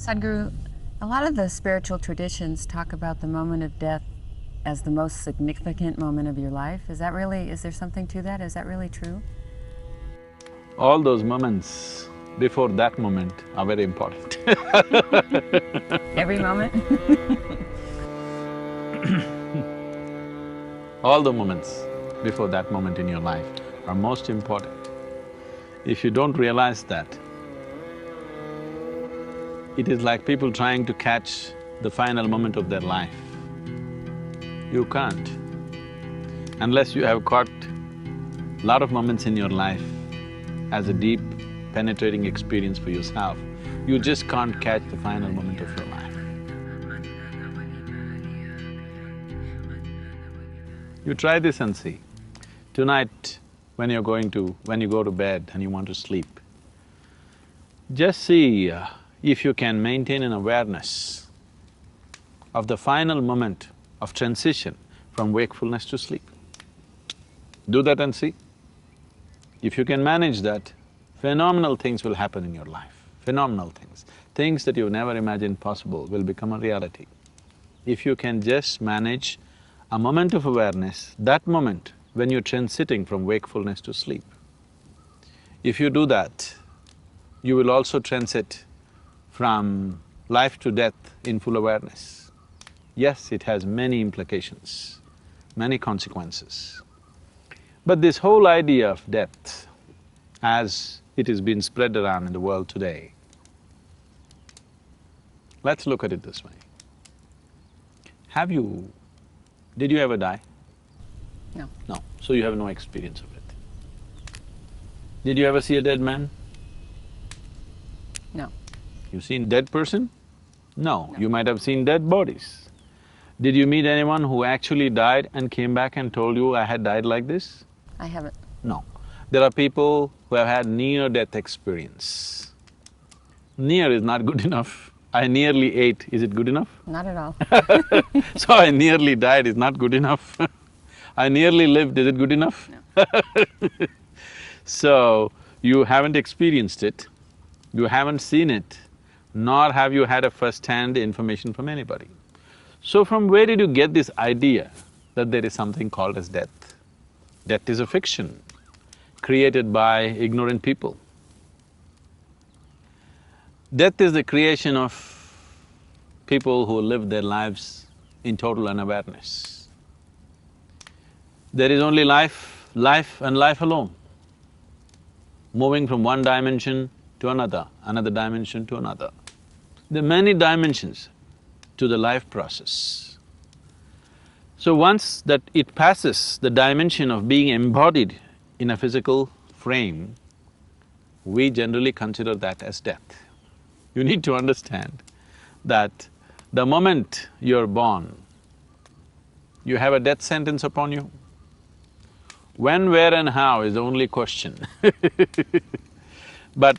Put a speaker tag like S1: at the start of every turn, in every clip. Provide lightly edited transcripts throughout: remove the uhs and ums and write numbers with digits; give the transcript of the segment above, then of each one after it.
S1: Sadhguru, a lot of the spiritual traditions talk about the moment of death as the most significant moment of your life. Is there something to that? Is that really true?
S2: All those moments before that moment are very important.
S1: Every moment?
S2: All the moments before that moment in your life are most important. If you don't realize that, it is like people trying to catch the final moment of their life. You can't. Unless you have caught a lot of moments in your life as a deep, penetrating experience for yourself, you just can't catch the final moment of your life. You try this and see. Tonight, when you go to bed and you want to sleep, just see if you can maintain an awareness of the final moment of transition from wakefulness to sleep. Do that and see. If you can manage that, phenomenal things will happen in your life, phenomenal things. Things that you never imagined possible will become a reality. If you can just manage a moment of awareness, that moment when you're transiting from wakefulness to sleep, if you do that, you will also transit from life to death in full awareness. Yes, it has many implications, many consequences. But this whole idea of death, as it is being spread around in the world today, let's look at it this way. Did you ever die?
S1: No.
S2: No, so you have no experience of it. Did you ever see a dead man?
S1: No.
S2: You've seen dead person? No, you might have seen dead bodies. Did you meet anyone who actually died and came back and told you, I had died like this?
S1: I haven't.
S2: No. There are people who have had near-death experience. Near is not good enough. I nearly ate, is it good enough?
S1: Not at all.
S2: So I nearly died is not good enough. I nearly lived, is it good enough?
S1: No.
S2: So, you haven't experienced it, you haven't seen it, nor have you had a first-hand information from anybody. So from where did you get this idea that there is something called as death? Death is a fiction created by ignorant people. Death is the creation of people who live their lives in total unawareness. There is only life, life and life alone, moving from one dimension to another dimension to another. There are many dimensions to the life process. So once that it passes the dimension of being embodied in a physical frame, we generally consider that as death. You need to understand that the moment you're born, you have a death sentence upon you. When, where and how is the only question but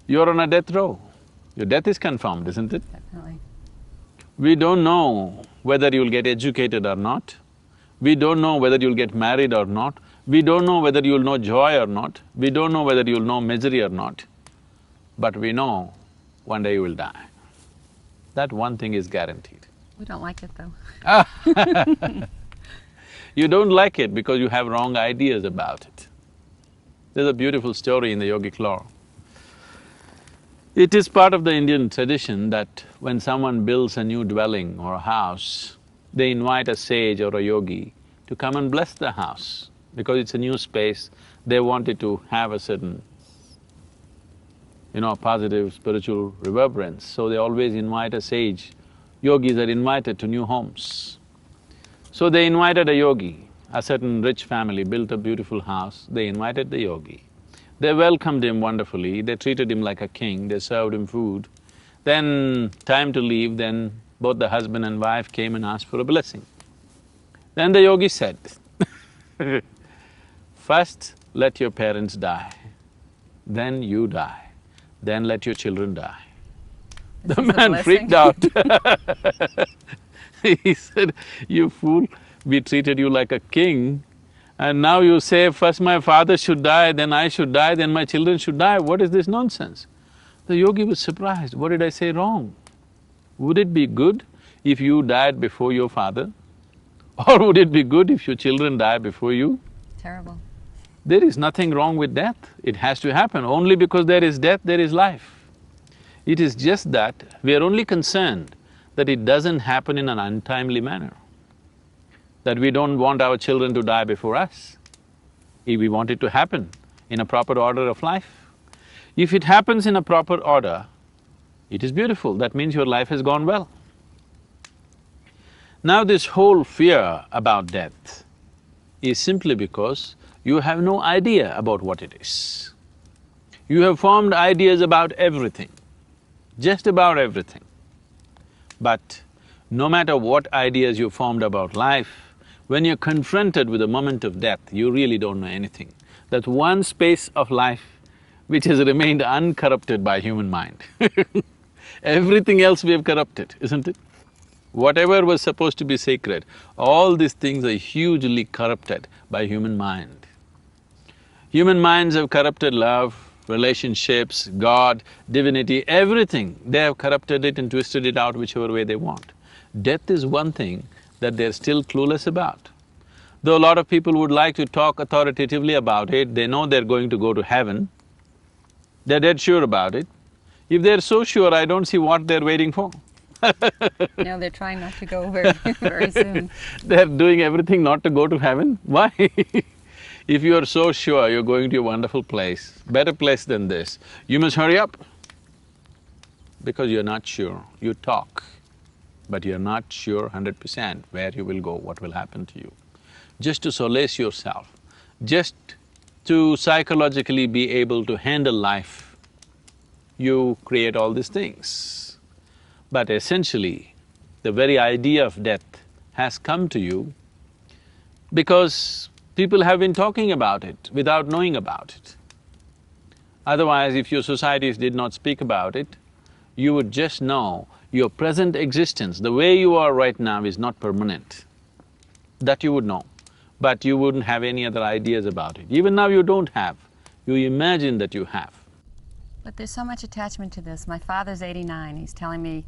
S2: you're on a death row. Your death is confirmed, isn't it?
S1: Definitely.
S2: We don't know whether you'll get educated or not. We don't know whether you'll get married or not. We don't know whether you'll know joy or not. We don't know whether you'll know misery or not. But we know one day you will die. That one thing is guaranteed.
S1: We don't like it though.
S2: You don't like it because you have wrong ideas about it. There's a beautiful story in the yogic law. It is part of the Indian tradition that when someone builds a new dwelling or a house, they invite a sage or a yogi to come and bless the house. Because it's a new space, they want it to have a certain, positive spiritual reverberance. So they always invite a sage. Yogis are invited to new homes. So they invited a yogi. A certain rich family built a beautiful house, they invited the yogi. They welcomed him wonderfully, they treated him like a king, they served him food. Then, time to leave, then both the husband and wife came and asked for a blessing. Then the yogi said, first let your parents die, then you die, then let your children die. The man freaked out. He said, you fool, we treated you like a king, and now you say, first my father should die, then I should die, then my children should die, what is this nonsense? The yogi was surprised, what did I say wrong? Would it be good if you died before your father? Or would it be good if your children die before you?
S1: Terrible.
S2: There is nothing wrong with death, it has to happen. Only because there is death, there is life. It is just that we are only concerned that it doesn't happen in an untimely manner, that we don't want our children to die before us. If we want it to happen in a proper order of life. If it happens in a proper order, it is beautiful, that means your life has gone well. Now this whole fear about death is simply because you have no idea about what it is. You have formed ideas about everything, just about everything. But no matter what ideas you formed about life, when you're confronted with the moment of death, you really don't know anything. That's one space of life which has remained uncorrupted by human mind. Everything else we have corrupted, isn't it? Whatever was supposed to be sacred, all these things are hugely corrupted by human mind. Human minds have corrupted love, relationships, God, divinity, everything. They have corrupted it and twisted it out whichever way they want. Death is one thing that they're still clueless about. Though a lot of people would like to talk authoritatively about it, they know they're going to go to heaven, they're dead sure about it. If they're so sure, I don't see what they're waiting for.
S1: No, they're trying not to go very soon.
S2: They're doing everything not to go to heaven, why? If you're so sure you're going to a wonderful place, better place than this, you must hurry up. Because you're not sure, you talk, but you're not sure 100% where you will go, what will happen to you. Just to solace yourself, just to psychologically be able to handle life, you create all these things. But essentially, the very idea of death has come to you because people have been talking about it without knowing about it. Otherwise, if your societies did not speak about it, you would just know your present existence, the way you are right now, is not permanent. That you would know, but you wouldn't have any other ideas about it. Even now you don't have, you imagine that you have.
S1: But there's so much attachment to this. My father's 89, he's telling me,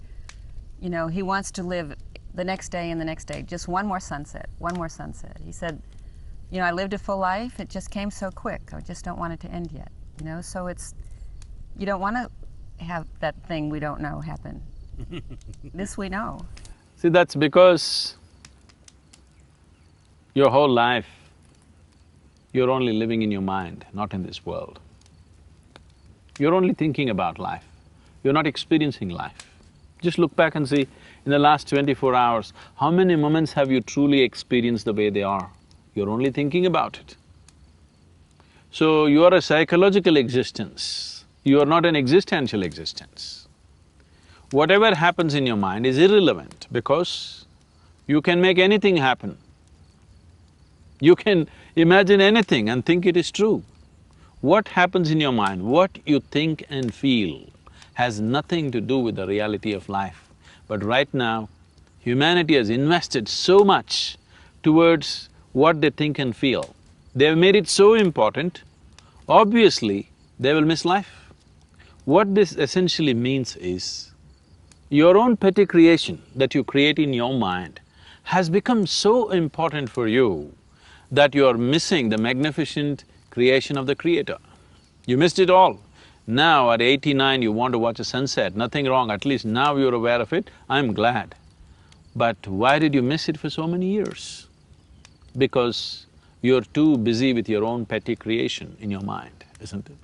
S1: you know, he wants to live the next day and the next day, just one more sunset, one more sunset. He said, you know, I lived a full life, it just came so quick, I just don't want it to end yet, you know? So it's… you don't want to have that thing we don't know happen. This we know.
S2: See, that's because your whole life, you're only living in your mind, not in this world. You're only thinking about life, you're not experiencing life. Just look back and see, in the last 24 hours, how many moments have you truly experienced the way they are? You're only thinking about it. So, you are a psychological existence, you are not an existential existence. Whatever happens in your mind is irrelevant because you can make anything happen. You can imagine anything and think it is true. What happens in your mind, what you think and feel, has nothing to do with the reality of life. But right now, humanity has invested so much towards what they think and feel. They've made it so important, obviously they will miss life. What this essentially means is, your own petty creation that you create in your mind has become so important for you that you are missing the magnificent creation of the Creator. You missed it all. Now at 89 you want to watch a sunset, nothing wrong, at least now you're aware of it, I'm glad. But why did you miss it for so many years? Because you're too busy with your own petty creation in your mind, isn't it?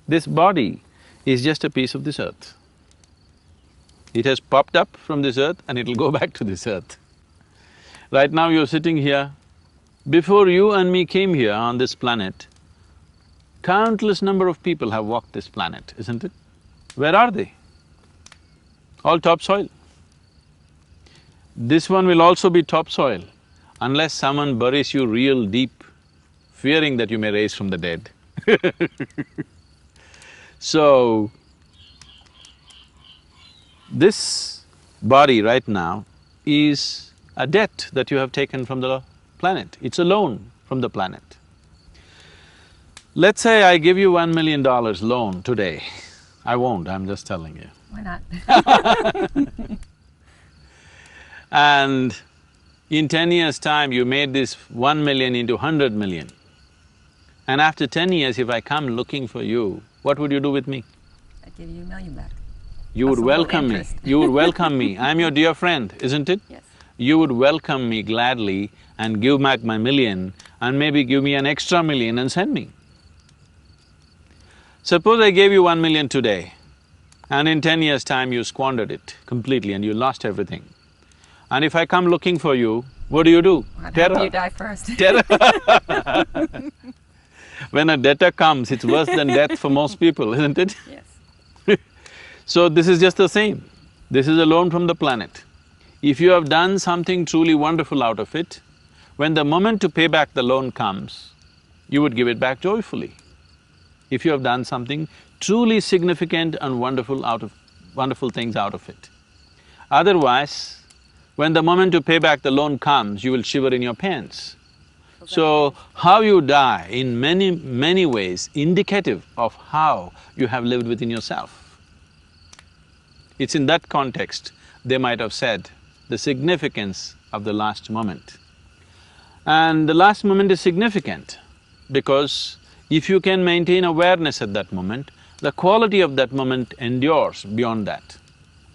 S2: This body is just a piece of this earth. It has popped up from this earth and it'll go back to this earth. Right now you're sitting here, before you and me came here on this planet, countless number of people have walked this planet, isn't it? Where are they? All topsoil. This one will also be topsoil unless someone buries you real deep, fearing that you may rise from the dead. So, this body right now is a debt that you have taken from the planet, it's a loan from the planet. Let's say I give you $1 million loan today. I won't, I'm just telling you.
S1: Why not?
S2: And in 10 years' time, you made this 1 million into 100 million. And after 10 years, if I come looking for you, what would you do with me?
S1: I'd give you $1 million back.
S2: You would
S1: Plus a little
S2: welcome me.
S1: interest.
S2: You would welcome me. I'm your dear friend, isn't it?
S1: Yes.
S2: You would welcome me gladly and give back my million and maybe give me an extra million and send me. Suppose I gave you 1 million today and in 10 years' time you squandered it completely and you lost everything. And if I come looking for you, what do?
S1: I'd
S2: Terror.
S1: hope you die first.
S2: Terror. When a debtor comes, it's worse than death for most people, isn't it?
S1: Yes.
S2: So this is just the same. This is a loan from the planet. If you have done something truly wonderful out of it, when the moment to pay back the loan comes, you would give it back joyfully. If you have done something truly significant and wonderful things out of it. Otherwise, when the moment to pay back the loan comes, you will shiver in your pants. So, how you die in many ways indicative of how you have lived within yourself. It's in that context they might have said the significance of the last moment. And the last moment is significant because if you can maintain awareness at that moment, the quality of that moment endures beyond that.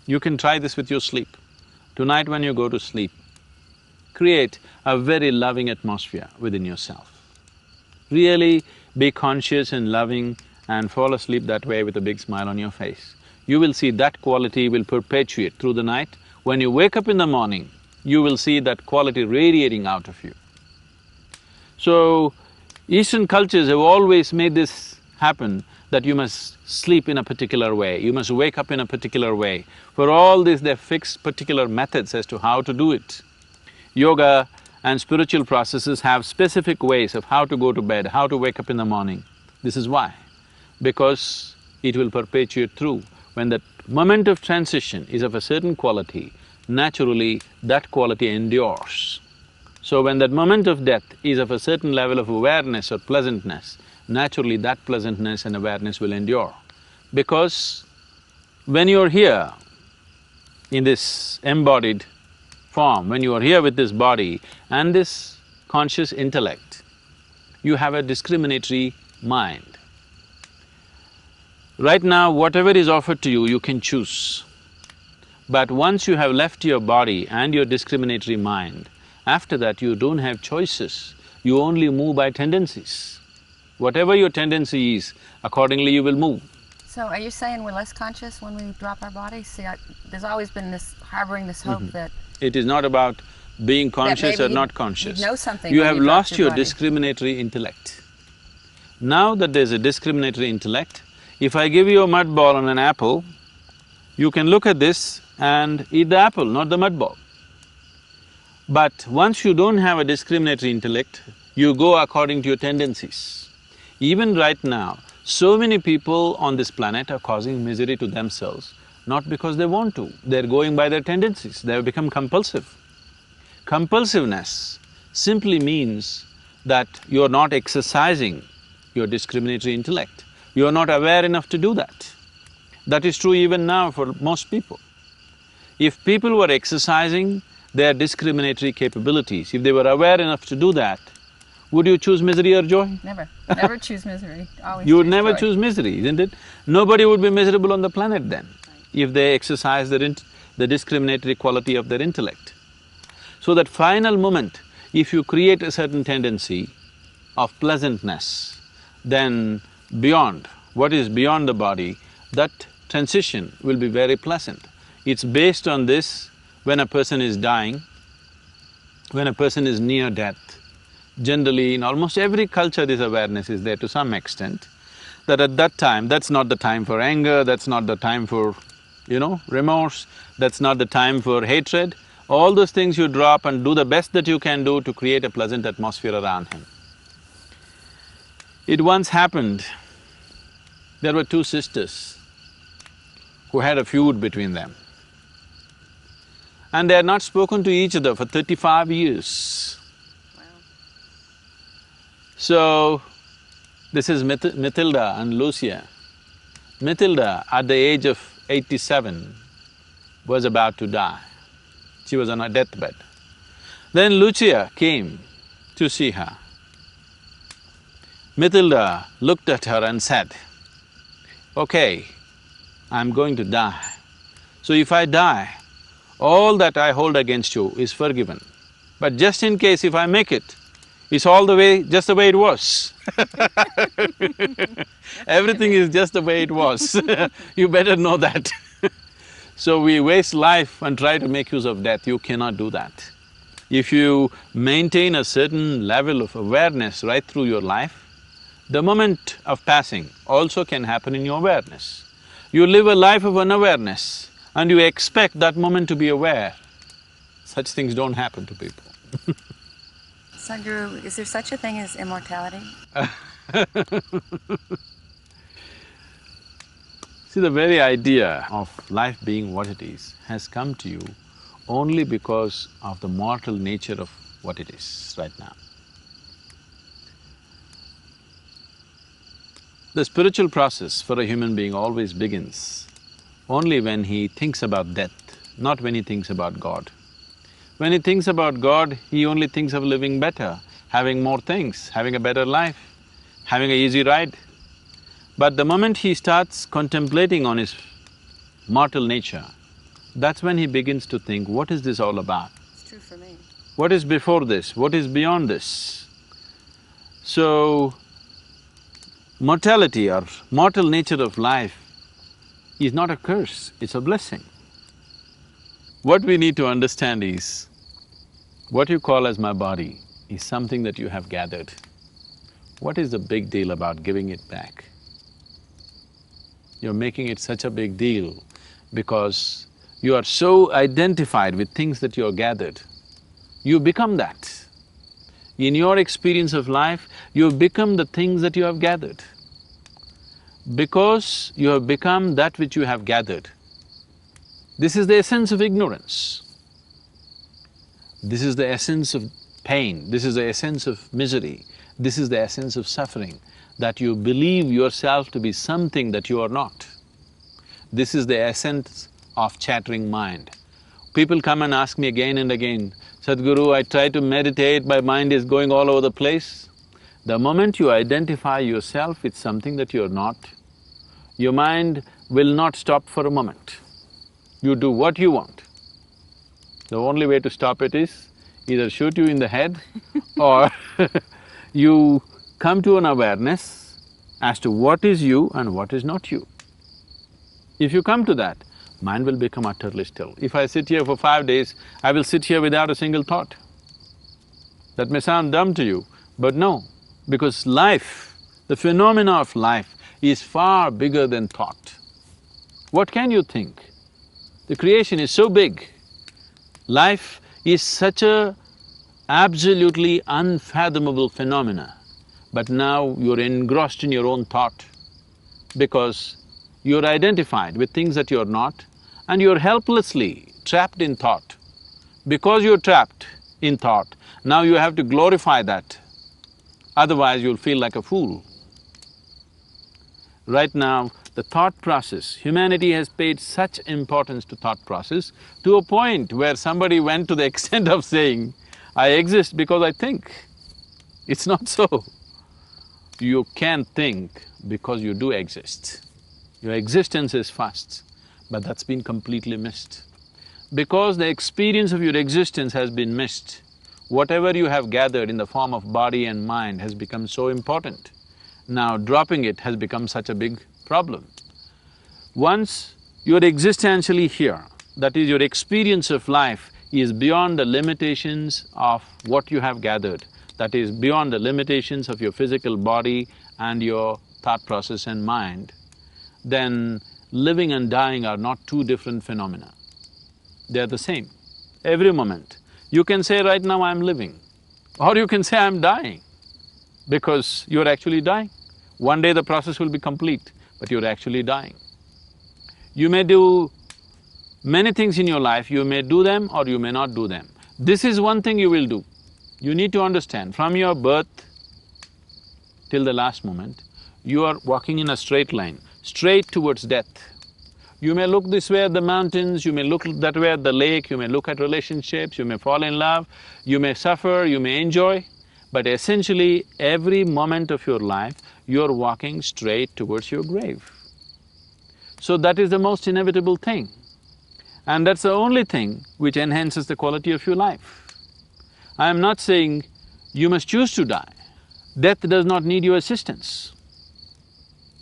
S2: You can try this with your sleep. Tonight when you go to sleep, create a very loving atmosphere within yourself. Really be conscious and loving and fall asleep that way with a big smile on your face. You will see that quality will perpetuate through the night. When you wake up in the morning, you will see that quality radiating out of you. So, Eastern cultures have always made this happen, that you must sleep in a particular way, you must wake up in a particular way. For all this, they've fixed particular methods as to how to do it. Yoga and spiritual processes have specific ways of how to go to bed, how to wake up in the morning. This is why. Because it will perpetuate through. When that moment of transition is of a certain quality, naturally that quality endures. So when that moment of death is of a certain level of awareness or pleasantness, naturally that pleasantness and awareness will endure. Because when you're here in this embodied form, when you are here with this body and this conscious intellect, you have a discriminatory mind. Right now, whatever is offered to you, you can choose. But once you have left your body and your discriminatory mind, after that you don't have choices, you only move by tendencies. Whatever your tendency is, accordingly you will move.
S1: So are you saying we're less conscious when we drop our body? See, there's always been this harboring this hope that…
S2: It is not about being conscious or
S1: maybe
S2: not conscious.
S1: you'd know something
S2: You
S1: when
S2: have
S1: you dropped
S2: lost
S1: your
S2: your
S1: body.
S2: discriminatory intellect. Now that there's a discriminatory intellect, if I give you a mud ball and an apple, you can look at this and eat the apple, not the mud ball. But once you don't have a discriminatory intellect, you go according to your tendencies. Even right now, so many people on this planet are causing misery to themselves, not because they want to, they're going by their tendencies, they have become compulsive. Compulsiveness simply means that you're not exercising your discriminatory intellect. You're not aware enough to do that. That is true even now for most people. If people were exercising their discriminatory capabilities, if they were aware enough to do that, would you choose misery or joy?
S1: Never. Never choose misery. Always
S2: You would
S1: choose
S2: never
S1: joy.
S2: choose misery, isn't it? Nobody would be miserable on the planet then, if they exercise the discriminatory quality of their intellect. So that final moment, if you create a certain tendency of pleasantness, then beyond, what is beyond the body, that transition will be very pleasant. It's based on this, when a person is dying, when a person is near death, generally in almost every culture this awareness is there to some extent, that at that time, that's not the time for anger, that's not the time for, remorse, that's not the time for hatred. All those things you drop and do the best that you can do to create a pleasant atmosphere around him. It once happened, there were two sisters who had a feud between them. And they had not spoken to each other for 35 years.
S1: Wow.
S2: So, This is Matilda and Lucia. Matilda, at the age of 87, was about to die. She was on her deathbed. Then Lucia came to see her. Matilda looked at her and said, "Okay, I'm going to die. So if I die, all that I hold against you is forgiven. But just in case if I make it, it's all the way… just the way it was." Everything is just the way it was. You better know that. So we waste life and try to make use of death. You cannot do that. If you maintain a certain level of awareness right through your life, the moment of passing also can happen in your awareness. You live a life of unawareness and you expect that moment to be aware. Such things don't happen to people.
S1: Sadhguru, is there such a thing as immortality?
S2: See, the very idea of life being what it is has come to you only because of the mortal nature of what it is right now. The spiritual process for a human being always begins only when he thinks about death, not when he thinks about God. When he thinks about God, he only thinks of living better, having more things, having a better life, having an easy ride. But the moment he starts contemplating on his mortal nature, that's when he begins to think, what is this all about?
S1: It's true for me.
S2: What is before this? What is beyond this? So, mortality or mortal nature of life is not a curse, it's a blessing. What we need to understand is, what you call as my body is something that you have gathered. What is the big deal about giving it back? You're making it such a big deal because you are so identified with things that you're gathered. You become that. In your experience of life, you've become the things that you have gathered. Because you have become that which you have gathered, this is the essence of ignorance. This is the essence of pain, this is the essence of misery, this is the essence of suffering, that you believe yourself to be something that you are not. This is the essence of chattering mind. People come and ask me again and again, "Sadhguru, I try to meditate, my mind is going all over the place." The moment you identify yourself with something that you're not, your mind will not stop for a moment. You do what you want. The only way to stop it is either shoot you in the head or you come to an awareness as to what is you and what is not you. If you come to that, mind will become utterly still. If I sit here for 5 days, I will sit here without a single thought. That may sound dumb to you, but no, because life, the phenomena of life is far bigger than thought. What can you think? The creation is so big. Life is such a absolutely unfathomable phenomena, but now you're engrossed in your own thought because you're identified with things that you're not and you're helplessly trapped in thought. Because you're trapped in thought, now you have to glorify that, otherwise you'll feel like a fool. Right now, the thought process, humanity has paid such importance to thought process to a point where somebody went to the extent of saying, "I exist because I think." It's not so. You can think because you do exist. Your existence is first, but that's been completely missed. Because the experience of your existence has been missed, whatever you have gathered in the form of body and mind has become so important. Now dropping it has become such a big problem. Once you're existentially here, that is, your experience of life is beyond the limitations of what you have gathered, that is, beyond the limitations of your physical body and your thought process and mind, then living and dying are not two different phenomena. They're the same. Every moment, you can say right now I'm living, or you can say I'm dying, because you're actually dying. One day the process will be complete, but you're actually dying. You may do many things in your life, you may do them or you may not do them. This is one thing you will do. You need to understand, from your birth till the last moment, you are walking in a straight line, straight towards death. You may look this way at the mountains, you may look that way at the lake, you may look at relationships, you may fall in love, you may suffer, you may enjoy, but essentially every moment of your life, you're walking straight towards your grave. So that is the most inevitable thing. And that's the only thing which enhances the quality of your life. I am not saying you must choose to die. Death does not need your assistance.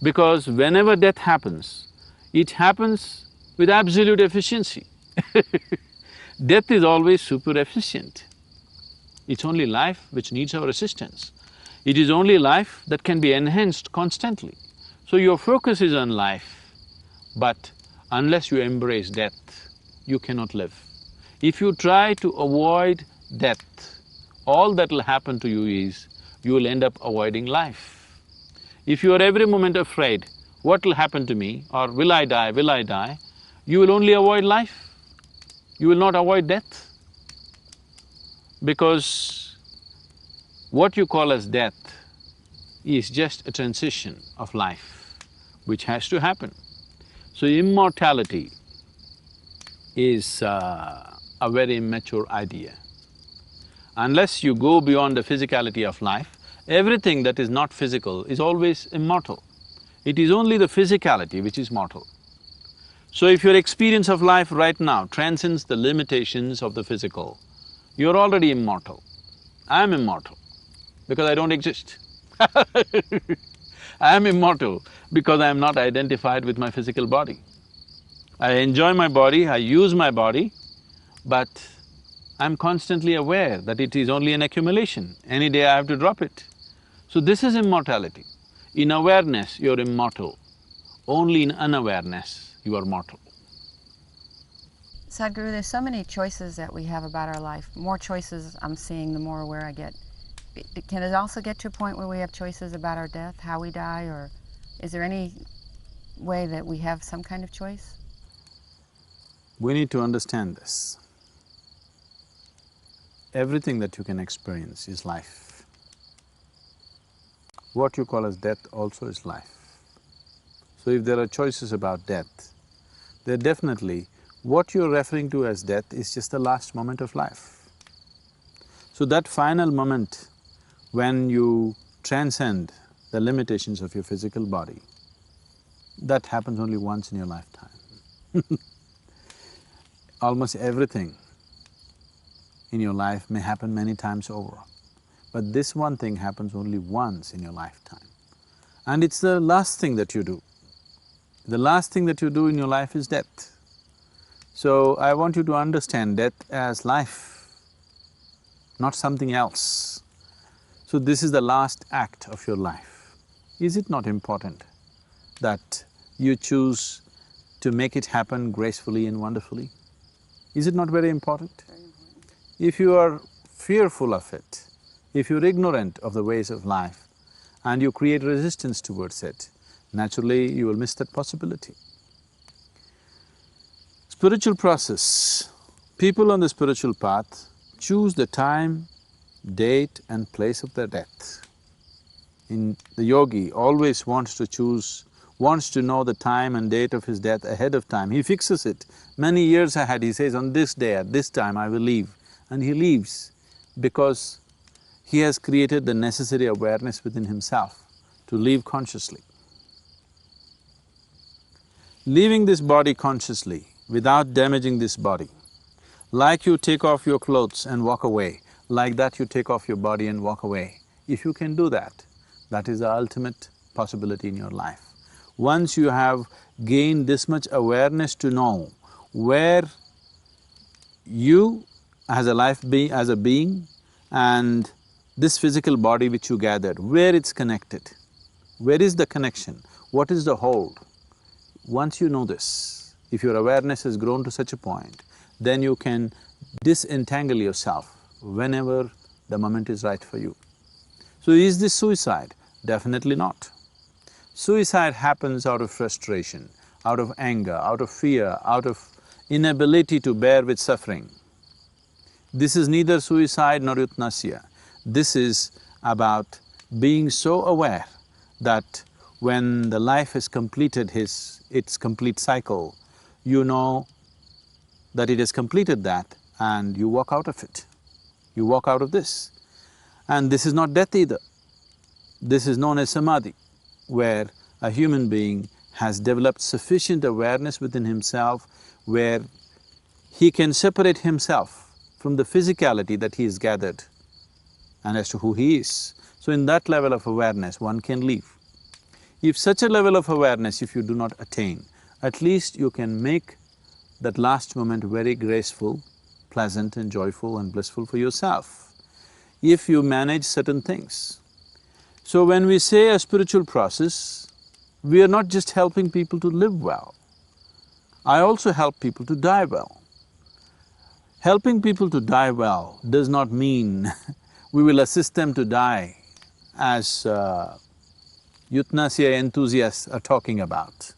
S2: Because whenever death happens, it happens with absolute efficiency. Death is always super efficient. It's only life which needs our assistance. It is only life that can be enhanced constantly. So your focus is on life, but unless you embrace death, you cannot live. If you try to avoid death, all that will happen to you is, you will end up avoiding life. If you are every moment afraid, what will happen to me, or will I die, you will only avoid life. You will not avoid death. Because what you call as death is just a transition of life, which has to happen. So immortality is a very immature idea. Unless you go beyond the physicality of life, everything that is not physical is always immortal. It is only the physicality which is mortal. So if your experience of life right now transcends the limitations of the physical, you're already immortal. I'm immortal because I don't exist. I am immortal because I am not identified with my physical body. I enjoy my body, I use my body, but I'm constantly aware that it is only an accumulation. Any day I have to drop it. So this is immortality. In awareness, you're immortal. Only in unawareness, you are mortal.
S1: Sadhguru, there's so many choices that we have about our life. More choices I'm seeing, the more aware I get. Can it also get to a point where we have choices about our death, how we die, or is there any way that we have some kind of choice?
S2: We need to understand this. Everything that you can experience is life. What you call as death also is life. So if there are choices about death, they're definitely… what you're referring to as death is just the last moment of life. So that final moment when you transcend the limitations of your physical body, that happens only once in your lifetime. Almost everything in your life may happen many times over, but this one thing happens only once in your lifetime. And it's the last thing that you do. The last thing that you do in your life is death. So I want you to understand death as life, not something else. So this is the last act of your life. Is it not important that you choose to make it happen gracefully and wonderfully? Is it not very important?
S1: Very important.
S2: If you are fearful of it, if you're ignorant of the ways of life and you create resistance towards it, naturally you will miss that possibility. Spiritual process, people on the spiritual path choose the time, date and place of their death. The yogi always wants to know the time and date of his death ahead of time. He fixes it many years ahead. He says, on this day, at this time, I will leave. And he leaves because he has created the necessary awareness within himself to live consciously. Leaving this body consciously, without damaging this body, like you take off your clothes and walk away, like that you take off your body and walk away. If you can do that, that is the ultimate possibility in your life. Once you have gained this much awareness to know where you as a being and this physical body which you gathered, where it's connected, where is the connection, what is the hold? Once you know this, if your awareness has grown to such a point, then you can disentangle yourself whenever the moment is right for you. So is this suicide? Definitely not. Suicide happens out of frustration, out of anger, out of fear, out of inability to bear with suffering. This is neither suicide nor euthanasia. This is about being so aware that when the life has completed its complete cycle, you know that it has completed that and you walk out of it. You walk out of this. And this is not death either. This is known as samadhi, where a human being has developed sufficient awareness within himself where he can separate himself from the physicality that he has gathered and as to who he is. So in that level of awareness, one can live. If such a level of awareness, if you do not attain, at least you can make that last moment very graceful, pleasant and joyful and blissful for yourself, if you manage certain things. So when we say a spiritual process, we are not just helping people to live well. I also help people to die well. Helping people to die well does not mean we will assist them to die as euthanasia enthusiasts are talking about.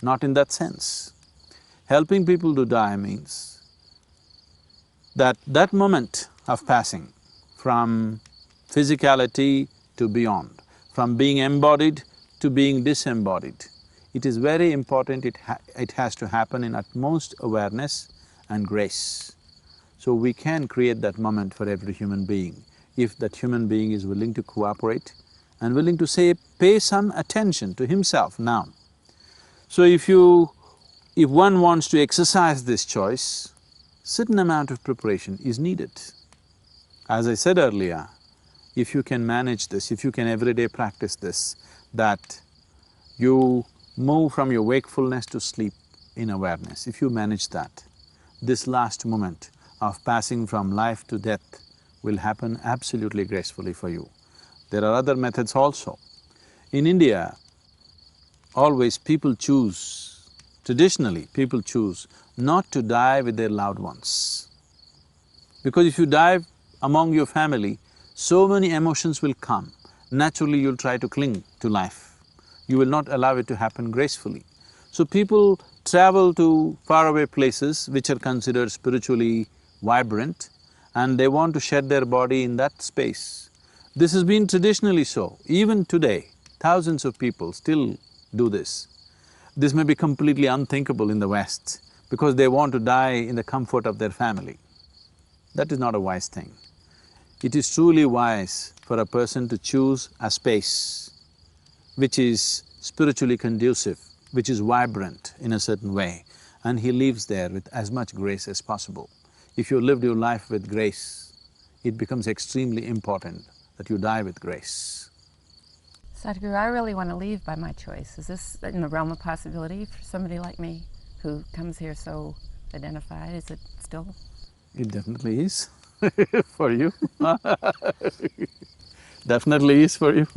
S2: Not in that sense. Helping people to die means that moment of passing from physicality to beyond, from being embodied to being disembodied, it is very important it has to happen in utmost awareness and grace. So we can create that moment for every human being, if that human being is willing to cooperate and willing to pay some attention to himself now. So if one wants to exercise this choice, certain amount of preparation is needed. As I said earlier, if you can manage this, if you can every day practice this, that you move from your wakefulness to sleep in awareness, if you manage that, this last moment of passing from life to death will happen absolutely gracefully for you. There are other methods also. In India, always people choose, traditionally people choose not to die with their loved ones. Because if you die among your family, so many emotions will come, naturally you'll try to cling to life. You will not allow it to happen gracefully. So people travel to faraway places which are considered spiritually vibrant and they want to shed their body in that space. This has been traditionally so. Even today, thousands of people still do this. This may be completely unthinkable in the West because they want to die in the comfort of their family. That is not a wise thing. It is truly wise for a person to choose a space which is spiritually conducive, which is vibrant in a certain way, and he lives there with as much grace as possible. If you lived your life with grace, it becomes extremely important that you die with grace.
S1: Sadhguru, I really want to leave by my choice. Is this in the realm of possibility for somebody like me who comes here so identified? Is it still?
S2: It definitely is for you. Definitely is for you.